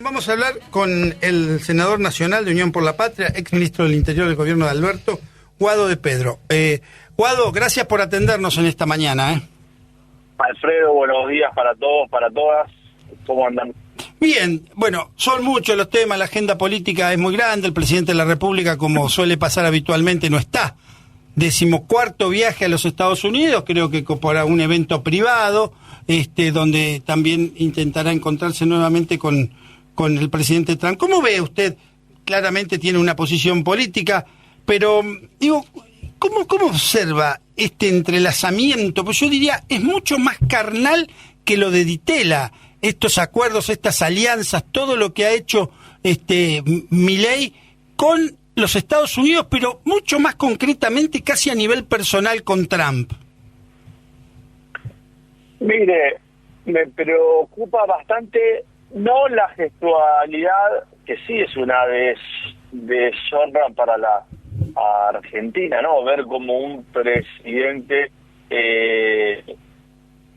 Vamos a hablar con el senador nacional de Unión por la Patria, ex ministro del Interior del gobierno de Alberto, Guado de Pedro. Guado, gracias por atendernos en esta mañana. Alfredo, buenos días para todos, para todas. ¿Cómo andan? Bien, bueno, son muchos los temas, la agenda política es muy grande, el presidente de la República, como suele pasar habitualmente, no está. 14º viaje a los Estados Unidos, creo que para un evento privado, donde también intentará encontrarse nuevamente con el presidente Trump. ¿Cómo ve usted? Claramente tiene una posición política, pero digo, ¿cómo observa este entrelazamiento? Pues yo diría, es mucho más carnal que lo de Di Tella, estos acuerdos, estas alianzas, todo lo que ha hecho Milei con los Estados Unidos, pero mucho más concretamente, casi a nivel personal con Trump. Mire, me preocupa bastante, no la gestualidad, que sí es una deshonra para la Argentina, ¿no? Ver como un presidente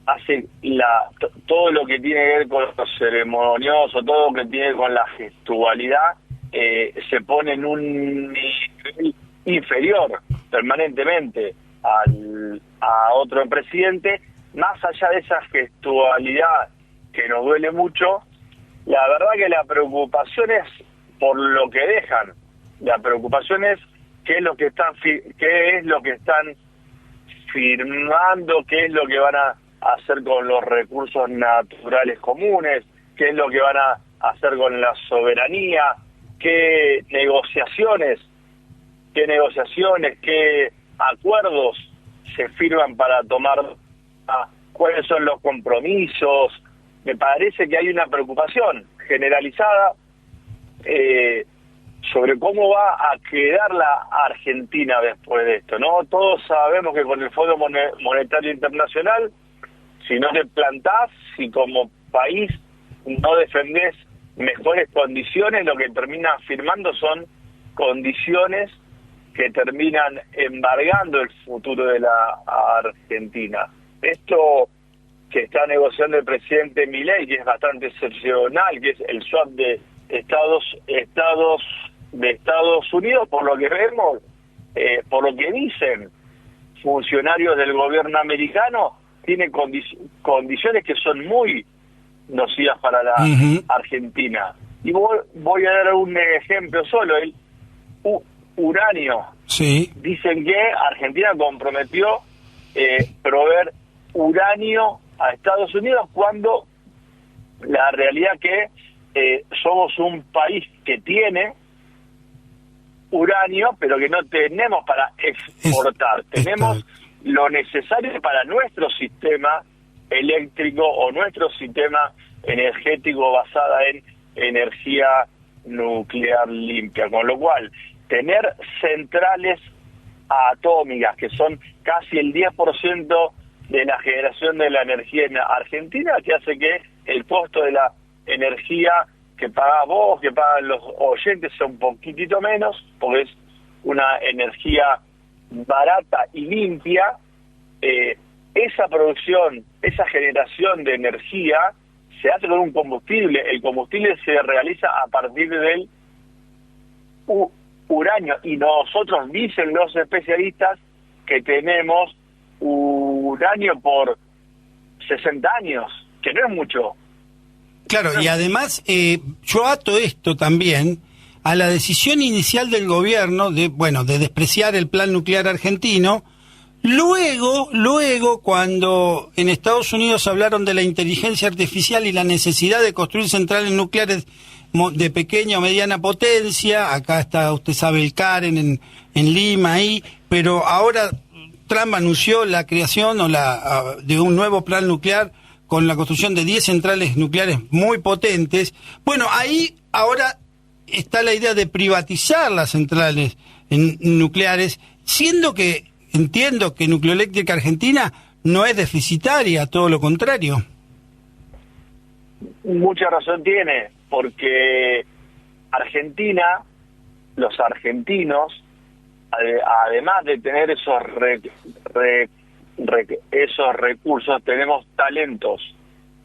hace todo lo que tiene que ver con lo ceremonioso, todo lo que tiene que ver con la gestualidad, se pone en un nivel inferior permanentemente a otro presidente. Más allá de esa gestualidad que nos duele mucho, la verdad que la preocupación es por lo que dejan. La preocupación es qué es lo que están firmando, qué es lo que van a hacer con los recursos naturales comunes, qué es lo que van a hacer con la soberanía, qué negociaciones, qué acuerdos se firman para tomar, cuáles son los compromisos. Me parece que hay una preocupación generalizada sobre cómo va a quedar la Argentina después de esto, ¿no? Todos sabemos que con el Fondo Monetario Internacional, si no te plantás, si como país no defendés mejores condiciones, lo que termina firmando son condiciones que terminan embargando el futuro de la Argentina. Esto que está negociando el presidente Milei, que es bastante excepcional, que es el swap de Estados Unidos, por lo que vemos, por lo que dicen funcionarios del gobierno americano, tiene condiciones que son muy nocivas para la Argentina. Y voy a dar un ejemplo solo, el uranio. Sí. Dicen que Argentina comprometió proveer uranio a Estados Unidos, cuando la realidad que somos un país que tiene uranio, pero que no tenemos para exportar. Tenemos lo necesario para nuestro sistema eléctrico o nuestro sistema energético basada en energía nuclear limpia, con lo cual tener centrales atómicas, que son casi el 10% de la generación de la energía en Argentina, que hace que el costo de la energía que pagás vos, que pagan los oyentes, sea un poquitito menos, porque es una energía barata y limpia. Esa producción, esa generación de energía se hace con un combustible. El combustible se realiza a partir del uranio, y nosotros, dicen los especialistas, que tenemos uranio por 60 años, que no es mucho. Claro, y además yo ato esto también a la decisión inicial del gobierno de despreciar el plan nuclear argentino. Luego, cuando en Estados Unidos hablaron de la inteligencia artificial y la necesidad de construir centrales nucleares de pequeña o mediana potencia, acá está, usted sabe, el Karen en Lima ahí, pero ahora Trump anunció la creación de un nuevo plan nuclear con la construcción de 10 centrales nucleares muy potentes. Bueno, ahí ahora está la idea de privatizar las centrales nucleares, siendo que entiendo que Nucleoeléctrica Argentina no es deficitaria, todo lo contrario. Mucha razón tiene, porque Argentina, los argentinos, además de tener esos esos recursos, tenemos talentos.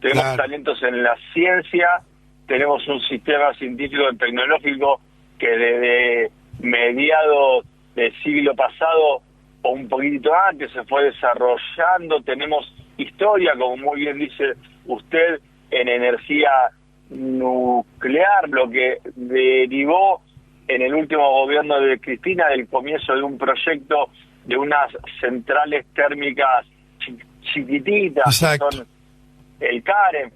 Tenemos talentos en la ciencia, tenemos un sistema científico y tecnológico que desde mediados del siglo pasado o un poquito antes se fue desarrollando. Tenemos historia, como muy bien dice usted, en energía nuclear, lo que derivó en el último gobierno de Cristina del comienzo de un proyecto de unas centrales térmicas chiquititas. Exacto. Son el CAREM.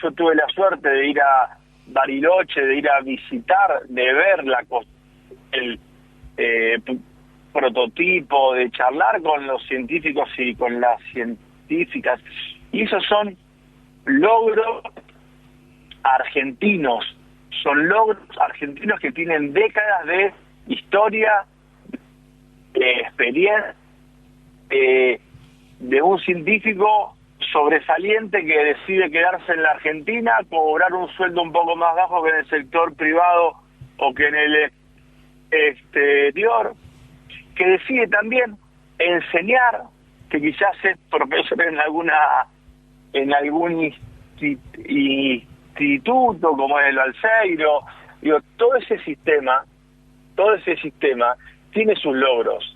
Yo tuve la suerte de ir a Bariloche, de ir a visitar, de ver el prototipo, de charlar con los científicos y con las científicas. Y esos son logros argentinos, que tienen décadas de historia, de experiencia, de un científico sobresaliente que decide quedarse en la Argentina, cobrar un sueldo un poco más bajo que en el sector privado o que en el exterior, que decide también enseñar, que quizás es profesor en algún instituto como es el Balseiro. Digo, todo ese sistema tiene sus logros,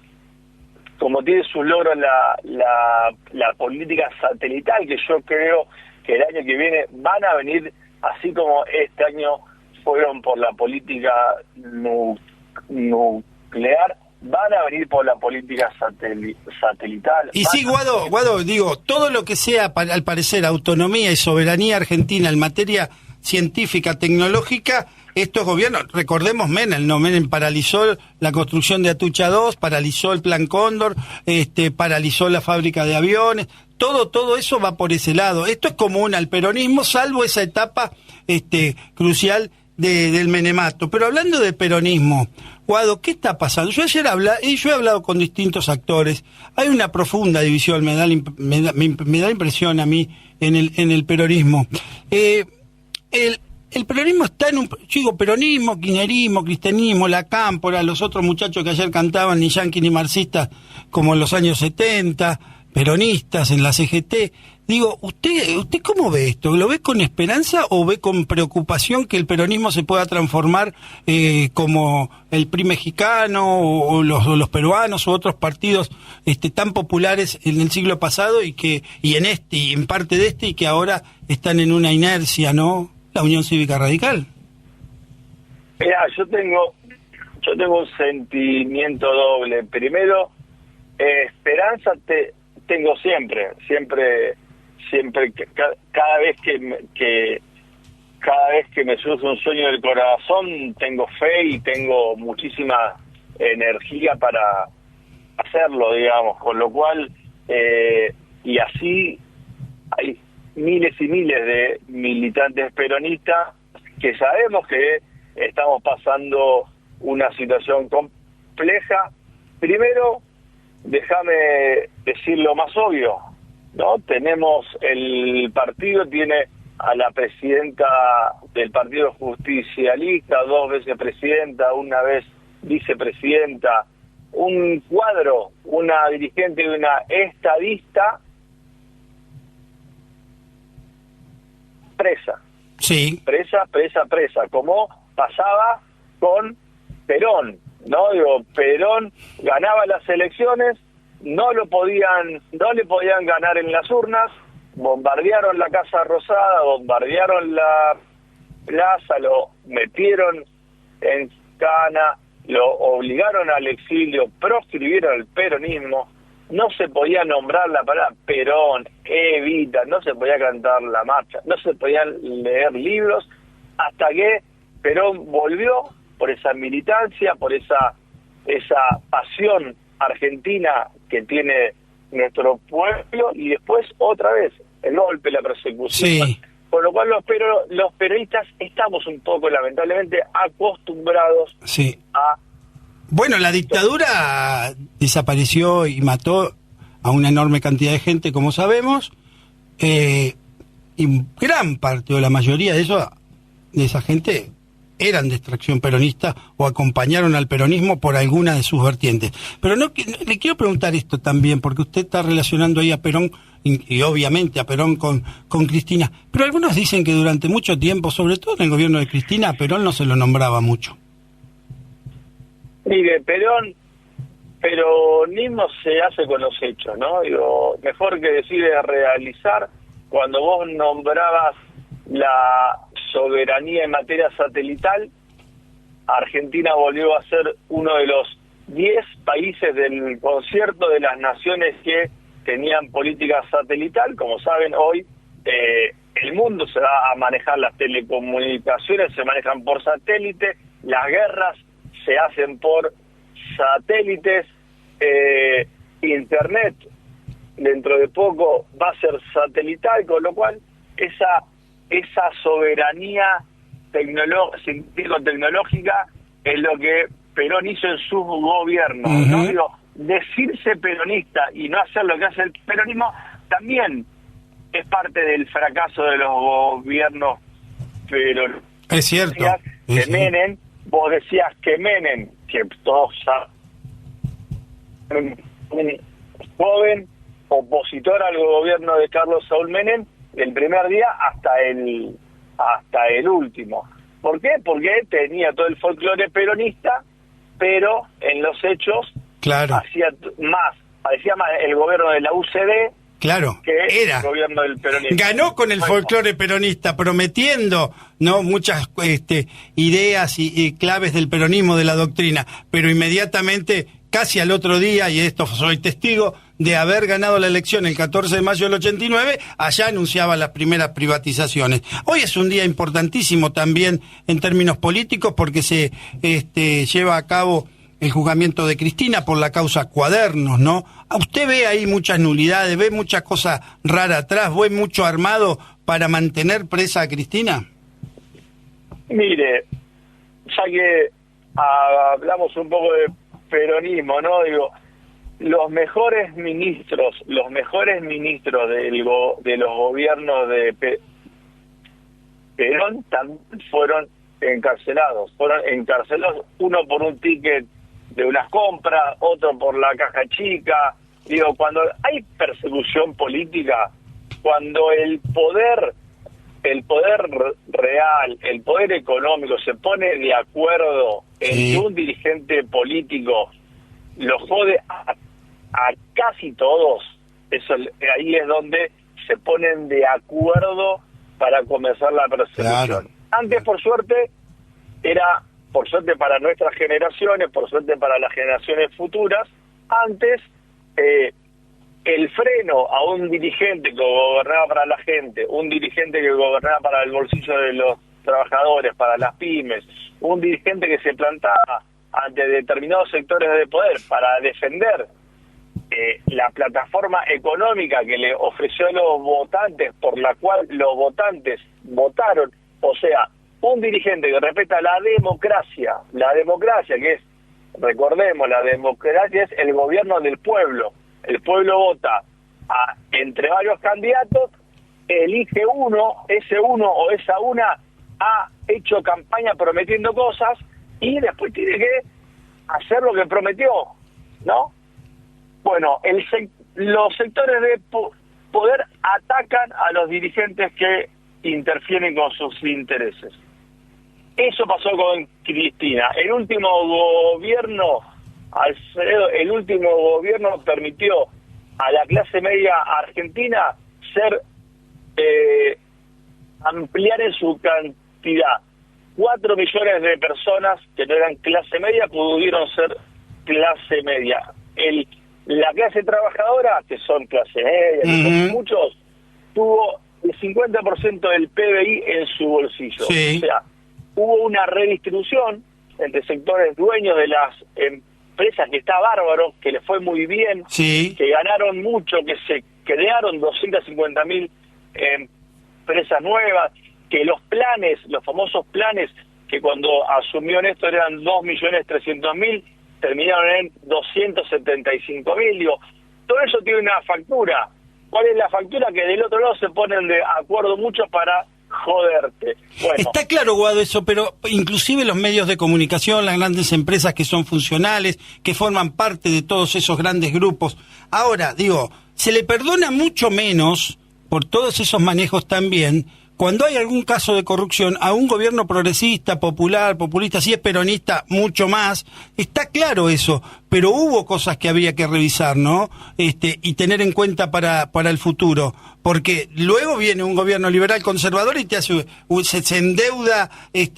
como tiene sus logros la política satelital, que yo creo que el año que viene van a venir, así como este año fueron por la política nuclear, van a venir por la política satelital. Y sí, Guado, digo, todo lo que sea, al parecer, autonomía y soberanía argentina en materia científica, tecnológica, estos gobiernos, recordemos Menem paralizó la construcción de Atucha 2, paralizó el Plan Cóndor, paralizó la fábrica de aviones, todo eso va por ese lado. Esto es común al peronismo, salvo esa etapa crucial del menemato. Pero hablando de peronismo, Guado, ¿qué está pasando? Yo he hablado con distintos actores. Hay una profunda división, me da impresión a mí en el peronismo. El peronismo está peronismo, kirchnerismo, cristianismo, la cámpora, los otros muchachos que ayer cantaban, ni yanquis ni marxistas, como en los años 70, peronistas en la CGT. Digo, ¿usted cómo ve esto? ¿Lo ve con esperanza o ve con preocupación que el peronismo se pueda transformar como el PRI mexicano o los peruanos u otros partidos tan populares en el siglo pasado y en parte de y que ahora están en una inercia, ¿no? La Unión Cívica Radical. Mira, yo tengo un sentimiento doble. Primero, esperanza tengo siempre, cada vez que me surge un sueño del corazón, tengo fe y tengo muchísima energía para hacerlo, digamos, con lo cual, y así hay miles y miles de militantes peronistas que sabemos que estamos pasando una situación compleja. Primero, déjame decir lo más obvio, ¿no? El partido tiene a la presidenta del Partido Justicialista, 2 veces presidenta, 1 vez vicepresidenta, un cuadro, una dirigente y una estadista presa. Sí. Presa, como pasaba con Perón, ¿no? Digo, Perón ganaba las elecciones, no le podían ganar en las urnas, bombardearon la Casa Rosada, bombardearon la plaza, lo metieron en cana, lo obligaron al exilio, proscribieron el peronismo, no se podía nombrar la palabra Perón, Evita, no se podía cantar la marcha, no se podían leer libros, hasta que Perón volvió por esa militancia, por esa pasión argentina que tiene nuestro pueblo, y después otra vez el golpe, la persecución. Sí. Por lo cual los peronistas estamos un poco, lamentablemente, acostumbrados a... Bueno, la dictadura desapareció y mató a una enorme cantidad de gente, como sabemos, y gran parte o la mayoría de esa gente eran de extracción peronista o acompañaron al peronismo por alguna de sus vertientes. Pero le quiero preguntar esto también, porque usted está relacionando ahí a Perón y obviamente a Perón con Cristina. Pero algunos dicen que durante mucho tiempo, sobre todo en el gobierno de Cristina, a Perón no se lo nombraba mucho. Mire, peronismo se hace con los hechos, ¿no? Digo, mejor que decide realizar. Cuando vos nombrabas la soberanía en materia satelital, Argentina volvió a ser uno de los 10 países del concierto de las naciones que tenían política satelital. Como saben, hoy el mundo se va a manejar, las telecomunicaciones se manejan por satélite, las guerras se hacen por satélites, Internet dentro de poco va a ser satelital, con lo cual esa soberanía científico-tecnológica es lo que Perón hizo en sus gobiernos. ¿No? Digo, decirse peronista y no hacer lo que hace el peronismo también es parte del fracaso de los gobiernos peronistas. Es cierto. Que Menem, vos decías que Menem, que todos saben, un joven opositor al gobierno de Carlos Saúl Menem, del primer día hasta el último. ¿Por qué? Porque tenía todo el folclore peronista, pero en los hechos parecía más el gobierno de la UCD. Claro, que era el gobierno del peronismo. Ganó con el folclore peronista, prometiendo muchas ideas y claves del peronismo, de la doctrina, pero inmediatamente, casi al otro día, y esto soy testigo, de haber ganado la elección el 14 de mayo del 89, allá anunciaba las primeras privatizaciones. Hoy es un día importantísimo también en términos políticos porque se lleva a cabo el juzgamiento de Cristina por la causa Cuadernos, ¿no? ¿Usted ve ahí muchas nulidades, ve muchas cosas raras atrás, ve mucho armado para mantener presa a Cristina? Mire, ya que hablamos un poco de peronismo, ¿no? Digo, los mejores ministros de los gobiernos de Perón también fueron encarcelados, uno por un ticket de unas compras, otro por la caja chica. Digo, cuando hay persecución política, cuando el poder real, el poder económico se pone de acuerdo en que un dirigente político lo jode a casi todos, ahí es donde se ponen de acuerdo para comenzar la persecución. Claro. Antes, por suerte para nuestras generaciones, por suerte para las generaciones futuras, antes el freno a un dirigente que gobernaba para la gente, un dirigente que gobernaba para el bolsillo de los trabajadores, para las pymes, un dirigente que se plantaba ante determinados sectores de poder para defender la plataforma económica que le ofreció a los votantes, por la cual los votantes votaron, o sea, un dirigente que respeta la democracia que es, recordemos, la democracia es el gobierno del pueblo. El pueblo vota entre varios candidatos, elige uno, ese uno o esa una ha hecho campaña prometiendo cosas y después tiene que hacer lo que prometió, ¿no? Bueno, los sectores de poder atacan a los dirigentes que interfieren con sus intereses. Eso pasó con Cristina. El último gobierno, Alfredo, permitió a la clase media argentina ampliar en su cantidad. 4 millones de personas que no eran clase media pudieron ser clase media. La clase trabajadora, que son clase media, que son muchos, tuvo el 50% del PBI en su bolsillo. Sí. O sea, hubo una redistribución entre sectores dueños de las empresas, que está bárbaro, que les fue muy bien, que ganaron mucho, que se crearon 250.000 empresas nuevas, que los famosos planes, que cuando asumió Néstor eran 2.300.000, terminaron en 275.000. Digo, todo eso tiene una factura. ¿Cuál es la factura? Que del otro lado se ponen de acuerdo muchos para joderte. Bueno. Está claro, Guado, eso, pero inclusive los medios de comunicación, las grandes empresas que son funcionales, que forman parte de todos esos grandes grupos. Ahora, digo, se le perdona mucho menos por todos esos manejos también cuando hay algún caso de corrupción a un gobierno progresista, popular, populista, si es peronista, mucho más. Está claro eso, pero hubo cosas que habría que revisar, ¿no? Y tener en cuenta para el futuro, porque luego viene un gobierno liberal conservador y te hace, se endeuda,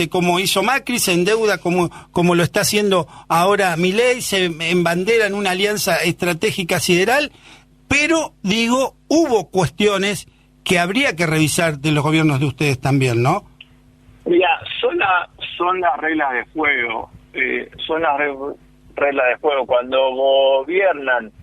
como hizo Macri, se endeuda como lo está haciendo ahora Milei, se embandera en una alianza estratégica sideral, pero digo, hubo cuestiones que habría que revisar de los gobiernos de ustedes también, ¿no? Mira, son las reglas de juego, reglas de juego. Cuando gobiernan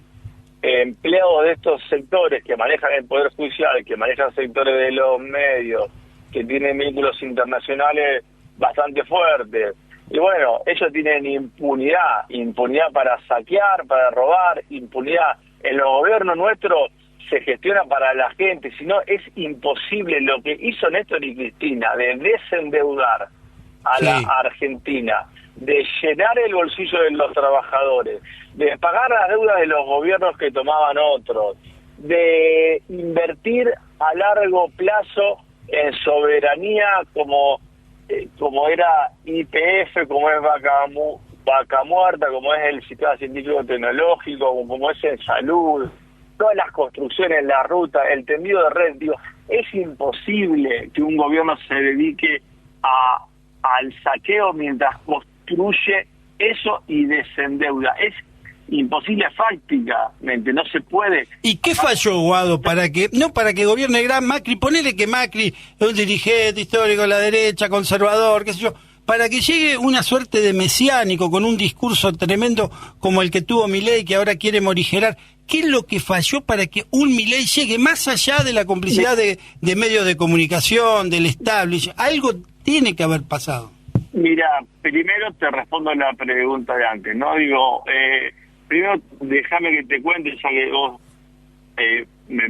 empleados de estos sectores que manejan el Poder Judicial, que manejan sectores de los medios, que tienen vínculos internacionales bastante fuertes, y bueno, ellos tienen impunidad para saquear, para robar, impunidad. En los gobiernos nuestros se gestiona para la gente, si no es imposible lo que hizo Néstor y Cristina de desendeudar a la Argentina, de llenar el bolsillo de los trabajadores, de pagar las deudas de los gobiernos que tomaban otros, de invertir a largo plazo en soberanía como era YPF, como es Vaca Muerta, como es el sistema científico tecnológico, como es en salud, todas las construcciones, la ruta, el tendido de red. Digo, es imposible que un gobierno se dedique al saqueo mientras construye eso y desendeuda. Es imposible fácticamente, no se puede. ¿Y qué falló, Guado, para que gobierne el gran Macri? Ponele que Macri es un dirigente histórico de la derecha, conservador, qué sé yo, para que llegue una suerte de mesiánico con un discurso tremendo como el que tuvo Milei, que ahora quiere morigerar. ¿Qué es lo que falló para que un Milei llegue más allá de la complicidad de medios de comunicación, del establishment? Algo tiene que haber pasado. Mira, primero te respondo la pregunta de antes, ¿no? Digo, primero déjame que te cuente, ya que vos me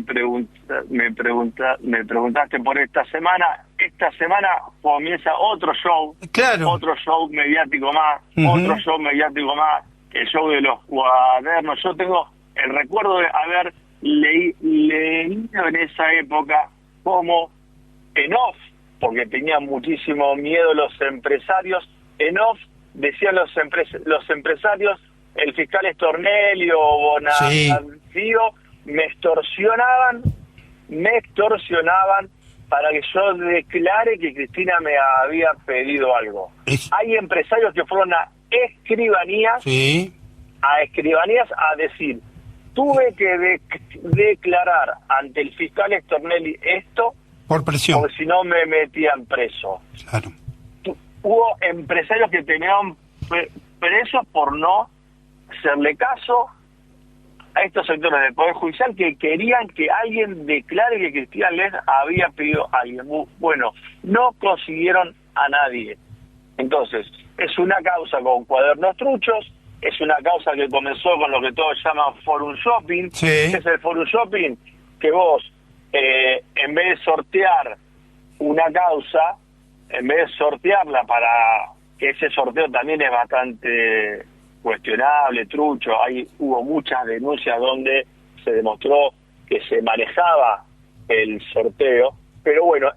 preguntaste por esta semana. Esta semana comienza otro show, otro show mediático más, el show de los cuadernos. Yo tengo el recuerdo de haber leído en esa época como en off, porque tenían muchísimo miedo los empresarios, en off decían los empresarios, el fiscal Stornelli o Bonadío me extorsionaban para que yo declare que Cristina me había pedido algo. Hay empresarios que fueron a escribanías a decir, tuve que declarar ante el fiscal Stornelli esto por presión, porque si no me metían preso. Claro. Hubo empresarios que tenían presos por no hacerle caso a estos sectores del Poder Judicial que querían que alguien declare que Cristina les había pedido a alguien. Bueno, no consiguieron a nadie. Entonces, es una causa con cuadernos truchos, es una causa que comenzó con lo que todos llaman forum shopping. ¿Qué es el forum shopping? Que vos, en vez de sortear una causa, en vez de sortearla para que ese sorteo también es bastante cuestionable, trucho, hubo muchas denuncias donde se demostró que se manejaba el sorteo, pero bueno,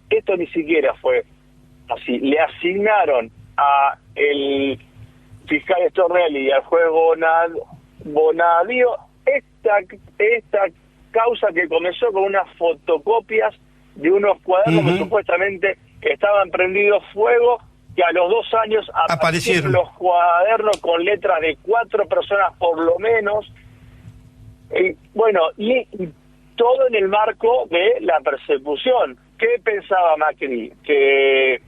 esto ni siquiera fue así. Le asignaron a el fiscal Stornelli y al juez Bonadío esta causa que comenzó con unas fotocopias de unos cuadernos que supuestamente estaban prendidos fuego, que a los 2 años aparecieron los cuadernos con letras de 4 personas por lo menos. Bueno, y todo en el marco de la persecución. ¿Qué pensaba Macri? Que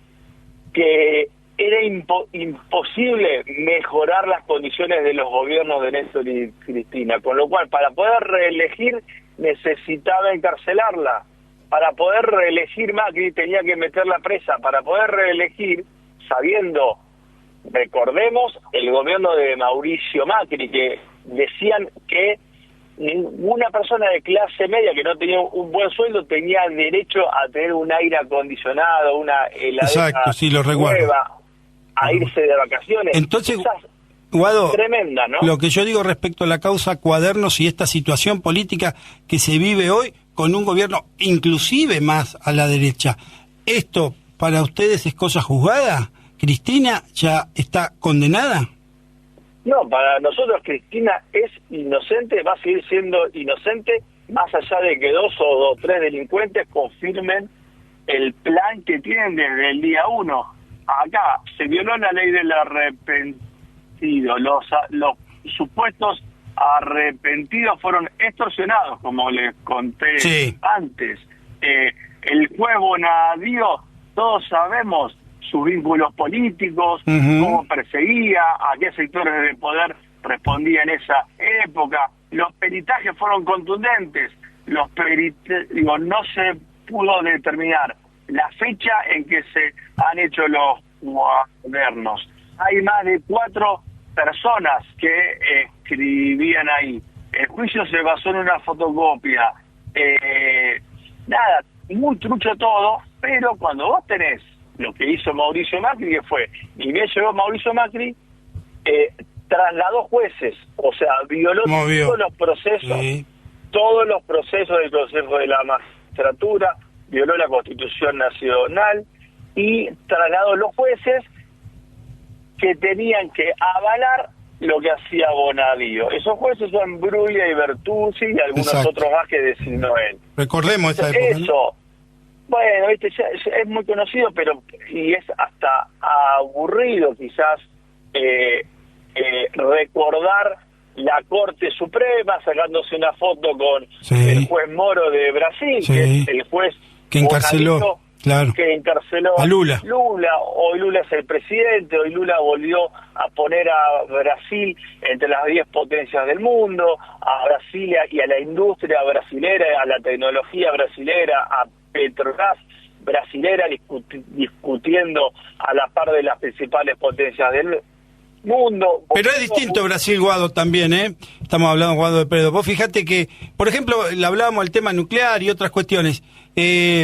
era imposible mejorar las condiciones de los gobiernos de Néstor y Cristina, con lo cual para poder reelegir necesitaba encarcelarla. Para poder reelegir Macri tenía que meterla presa. Para poder reelegir, sabiendo, recordemos, el gobierno de Mauricio Macri, que decían que ninguna persona de clase media que no tenía un buen sueldo tenía derecho a tener un aire acondicionado, una heladera nueva, a irse de vacaciones. Entonces, Guado, tremenda, ¿no? Lo que yo digo respecto a la causa Cuadernos y esta situación política que se vive hoy con un gobierno inclusive más a la derecha, ¿esto para ustedes es cosa juzgada? ¿Cristina ya está condenada? No, para nosotros Cristina es inocente, va a seguir siendo inocente, más allá de que 2 o 3 delincuentes confirmen el plan que tienen desde el día 1. Acá se violó la ley del arrepentido, los supuestos arrepentidos fueron extorsionados, como les conté antes. El juez Bonadío, todos sabemos sus vínculos políticos, cómo perseguía, a qué sectores de poder respondía en esa época. Los peritajes fueron contundentes, no se pudo determinar la fecha en que se han hecho los cuadernos. Hay más de 4 personas que escribían ahí. El juicio se basó en una fotocopia. Nada, muy trucho todo, pero cuando vos tenés lo que hizo Mauricio Macri, que fue, ni bien llegó Mauricio Macri, trasladó jueces, o sea, violó todos los procesos del Consejo de la Magistratura, violó la Constitución Nacional y trasladó los jueces que tenían que avalar lo que hacía Bonadío. Esos jueces son Bruglia y Bertuzzi y algunos otros más que designó él. Recordemos esa época, eso, ¿no? Bueno, es muy conocido, pero y es hasta aburrido quizás recordar la Corte Suprema sacándose una foto con el juez Moro de Brasil, que es el juez que encarceló, que encarceló a Lula. Hoy Lula es el presidente, hoy Lula volvió a poner a Brasil entre las 10 potencias del mundo, a Brasil y a la industria brasilera, a la tecnología brasilera, a Petrobras brasilera discutiendo a la par de las principales potencias del mundo. Pero es distinto Brasil, Guado, también, ¿eh? Estamos hablando, Guado, de Pedro. Vos fíjate que, por ejemplo, le hablábamos del tema nuclear y otras cuestiones.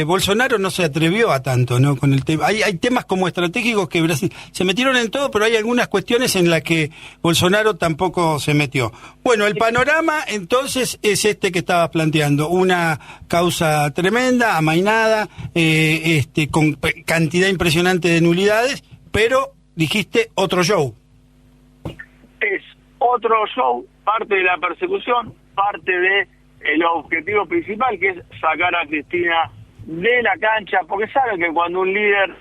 Bolsonaro no se atrevió a tanto, ¿no? Con el tema. Hay temas como estratégicos que Brasil se metieron en todo, pero hay algunas cuestiones en las que Bolsonaro tampoco se metió. Bueno, el panorama entonces es este que estabas planteando, una causa tremenda, amainada, con cantidad impresionante de nulidades, pero dijiste otro show. Es otro show, parte de la persecución, parte de el objetivo principal, que es sacar a Cristina de la cancha, porque saben que cuando un líder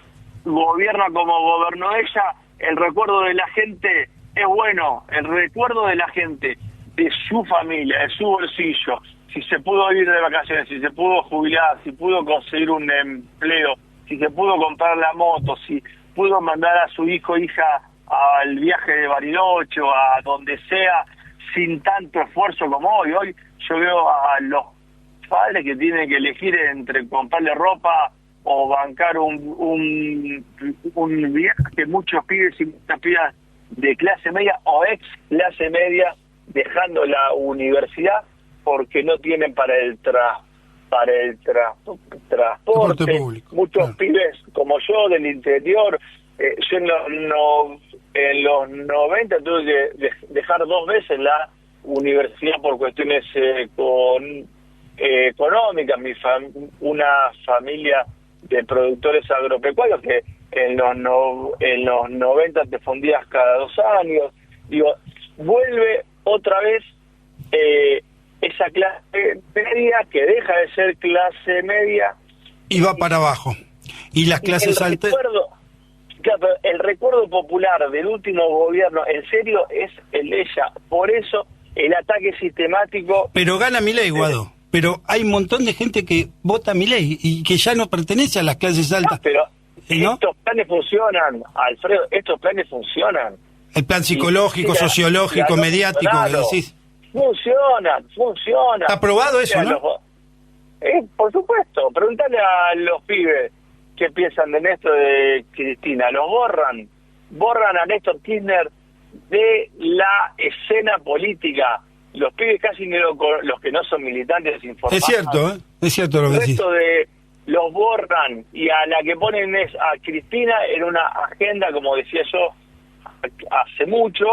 gobierna como gobernó ella, el recuerdo de la gente es bueno, el recuerdo de la gente, de su familia, de su bolsillo, si se pudo ir de vacaciones, si se pudo jubilar, si pudo conseguir un empleo, si se pudo comprar la moto, si pudo mandar a su hijo o hija al viaje de Bariloche o a donde sea, sin tanto esfuerzo como hoy. Hoy yo veo a los padres que tienen que elegir entre comprarle ropa o bancar un viaje, que muchos pibes y muchas pibas de clase media o ex clase media dejando la universidad porque no tienen para el transporte público. Muchos pibes como yo del interior, yo en los 90 tuve que dejar 2 veces la universidad por cuestiones económicas. Una familia de productores agropecuarios que en los 90 te fundías cada 2 años. Digo, vuelve otra vez esa clase media que deja de ser clase media y va para abajo. Y las clases altas. El recuerdo popular del último gobierno, en serio, es el de ella. Por eso el ataque sistemático. Pero gana Milei, Guado. Pero hay un montón de gente que vota a Milei y que ya no pertenece a las clases altas. Pero ¿no? Estos planes funcionan, Alfredo, estos planes funcionan. El plan psicológico, sociológico, mediático, que decís. Funciona. ¿Está aprobado eso, no? Por supuesto. Preguntale a los pibes qué piensan de Néstor, de Cristina. Los borran a Néstor Kirchner de la escena política. los pibes casi ni los que no son militantes informados. Es cierto lo que decís. Esto de los borran y a la que ponen es a Cristina en una agenda, como decía yo hace mucho,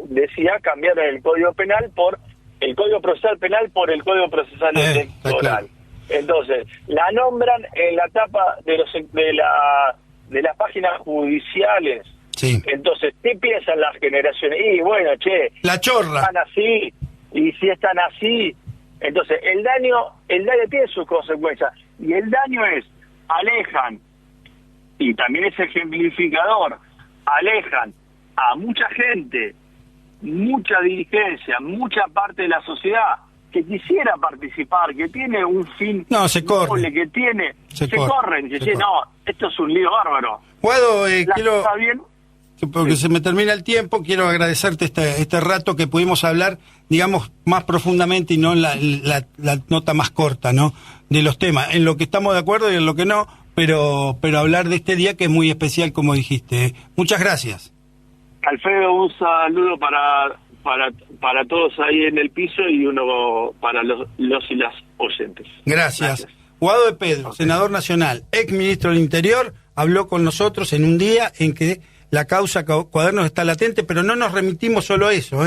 decía cambiar el Código Penal por el Código Procesal Penal por el Código Procesal Electoral. Claro. Entonces, la nombran en la tapa de las páginas judiciales. Sí. Entonces, ¿qué piensan las generaciones? Y bueno, la chorra. Están así, y si están así, entonces el daño tiene sus consecuencias, y el daño es, alejan, y también es ejemplificador, alejan a mucha gente, mucha dirigencia, mucha parte de la sociedad que quisiera participar, que tiene un fin se corre. que tiene, se corren, que dicen, no, esto es un lío bárbaro. Guado, quiero... ¿Está bien? Porque se me termina el tiempo, quiero agradecerte este rato que pudimos hablar, digamos, más profundamente y no la nota más corta, ¿no? De los temas, en lo que estamos de acuerdo y en lo que no, pero hablar de este día que es muy especial, como dijiste. Muchas gracias. Alfredo, un saludo para todos ahí en el piso y uno para los y las oyentes. Gracias. Guado de Pedro, senador nacional, ex ministro del Interior, habló con nosotros en un día en que la causa Cuadernos está latente, pero no nos remitimos solo a eso,